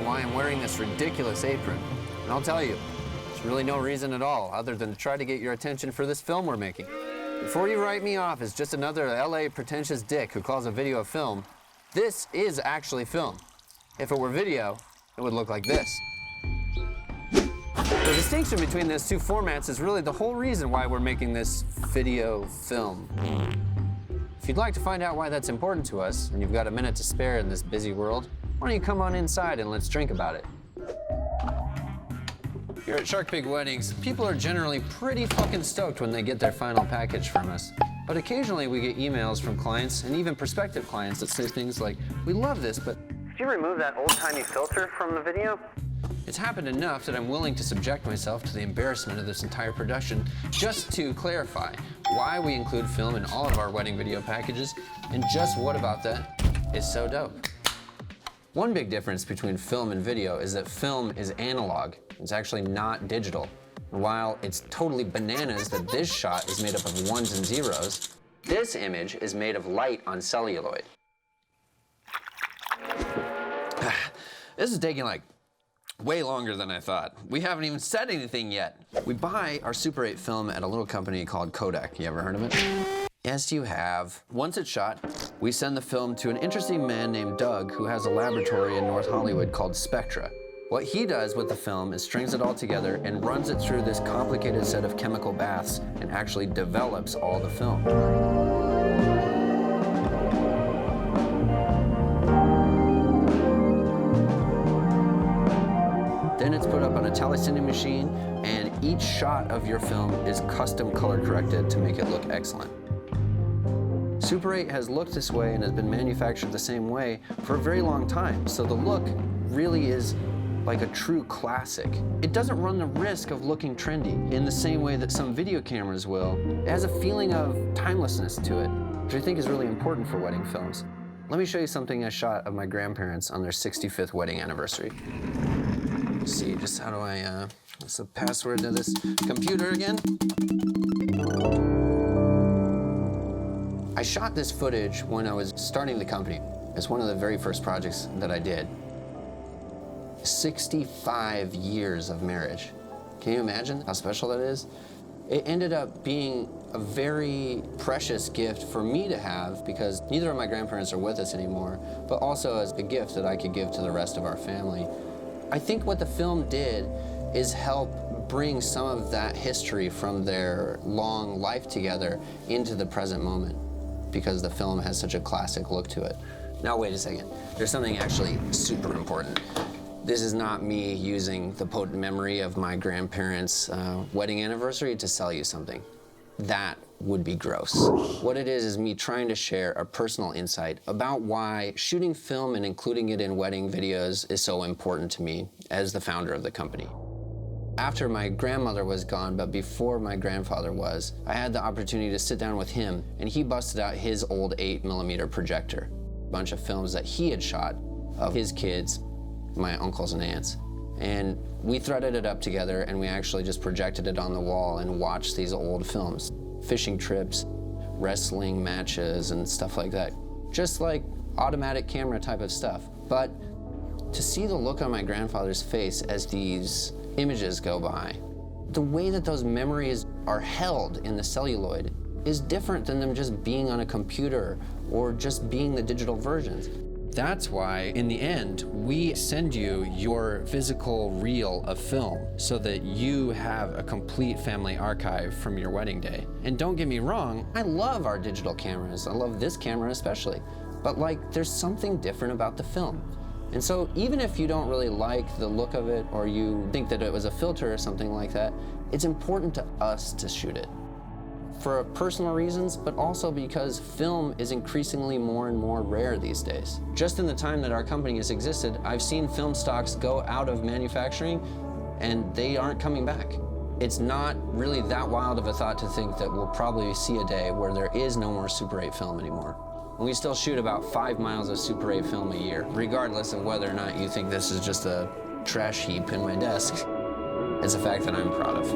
wondering why I'm wearing this ridiculous apron. And I'll tell you, there's really no reason at all other than to try to get your attention for this film we're making. Before you write me off as just another LA pretentious dick who calls a video a film, this is actually film. If it were video, it would look like this. The distinction between those two formats is really the whole reason why we're making this video film. If you'd like to find out why that's important to us, and you've got a minute to spare in this busy world, why don't you come on inside and let's drink about it. Here at Shark Pig Weddings, people are generally pretty fucking stoked when they get their final package from us. But occasionally we get emails from clients, and even prospective clients, that say things like, "We love this, but could you remove that old-timey filter from the video?" It's happened enough that I'm willing to subject myself to the embarrassment of this entire production just to clarify why we include film in all of our wedding video packages, and just what about that is so dope. One big difference between film and video is that film is analog. It's actually not digital. While it's totally bananas that this shot is made up of ones and zeros, this image is made of light on celluloid. This is taking like way longer than I thought. We haven't even said anything yet. We buy our Super 8 film at a little company called Kodak. You ever heard of it? Yes, you have. Once it's shot, we send the film to an interesting man named Doug who has a laboratory in North Hollywood called Spectra. What he does with the film is strings it all together and runs it through this complicated set of chemical baths and actually develops all the film. Then it's put up on a telecine machine, and each shot of your film is custom color corrected to make it look excellent. Super 8 has looked this way and has been manufactured the same way for a very long time, so the look really is like a true classic. It doesn't run the risk of looking trendy in the same way that some video cameras will. It has a feeling of timelessness to it, which I think is really important for wedding films. Let me show you something I shot of my grandparents on their 65th wedding anniversary. Let's see, just how do I, what's the password to this computer again? I shot this footage when I was starting the company. It's one of the very first projects that I did. 65 years of marriage. Can you imagine how special that is? It ended up being a very precious gift for me to have because neither of my grandparents are with us anymore, but also as a gift that I could give to the rest of our family. I think what the film did is help bring some of that history from their long life together into the present moment because the film has such a classic look to it. Now, wait a second. There's something actually super important. This is not me using the potent memory of my grandparents' wedding anniversary to sell you something. That would be gross. What it is me trying to share a personal insight about why shooting film and including it in wedding videos is so important to me as the founder of the company. After my grandmother was gone, but before my grandfather was, I had the opportunity to sit down with him, and he busted out his old 8mm projector, a bunch of films that he had shot of his kids, my uncles and aunts. And we threaded it up together, and we actually just projected it on the wall and watched these old films. Fishing trips, wrestling matches, and stuff like that. Just like automatic camera type of stuff. But to see the look on my grandfather's face as these images go by, the way that those memories are held in the celluloid is different than them just being on a computer or just being the digital versions. That's why, in the end, we send you your physical reel of film so that you have a complete family archive from your wedding day. And don't get me wrong, I love our digital cameras. I love this camera especially. But there's something different about the film. And so even if you don't really like the look of it or you think that it was a filter or something like that, it's important to us to shoot it. For personal reasons, but also because film is increasingly more and more rare these days. Just in the time that our company has existed, I've seen film stocks go out of manufacturing and they aren't coming back. It's not really that wild of a thought to think that we'll probably see a day where there is no more Super 8 film anymore. And we still shoot about 5 miles of Super 8 film a year, regardless of whether or not you think this is just a trash heap in my desk. It's a fact that I'm proud of.